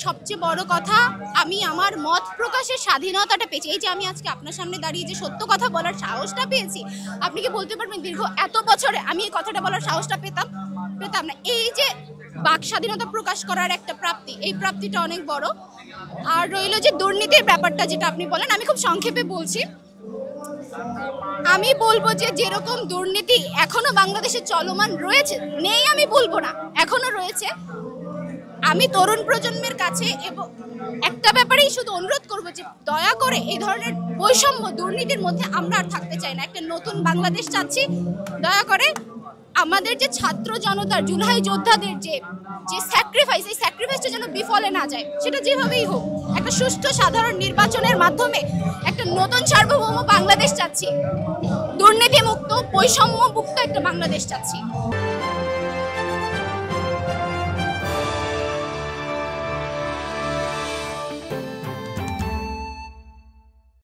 সবচেয়ে বড় কথা, আমি আমার মত প্রকাশের স্বাধীনতাটা পেয়েছি। এই যে আমি আজকে আপনার সামনে দাঁড়িয়ে যে সত্য কথা বলার সাহসটা পেয়েছি, আপনি কি বলতে পারবেন দীর্ঘ এত বছরে আমি এই কথাটা বলার সাহসটা পেতাম না? এই যে বাক স্বাধীনতা প্রকাশ করার একটা প্রাপ্তি, এই প্রাপ্তিটা অনেক বড়। আর রইল যে দুর্নীতির ব্যাপারটা যেটা আপনি বলেন, আমি খুব সংক্ষেপে বলছি। আমি বলবো যে যেরকম দুর্নীতি এখনো বাংলাদেশে চলমান রয়েছে, নেই আমি বলবো না, এখনো রয়েছে। আমি তরুণ প্রজন্মের কাছে এবং একটা ব্যাপারেই শুধু অনুরোধ করব যে দয়া করে এই ধরনের বৈষম্য দুর্নীতির মধ্যে আমরা আর থাকতে চাই না। একটা নতুন বাংলাদেশ চাচ্ছি। দয়া করে আমাদের যে ছাত্র জনতার, জুলাই যোদ্ধাদের যে স্যাক্রিফাইস, এই স্যাক্রিফাইসটা যেন বিফলে না যায়, সেটা যেভাবেই হোক একটা সুষ্ঠু সাধারণ নির্বাচনের মাধ্যমে একটা নতুন সার্বভৌম বাংলাদেশ চাচ্ছি, দুর্নীতি মুক্ত, বৈষম্য মুক্ত একটা বাংলাদেশ চাচ্ছি।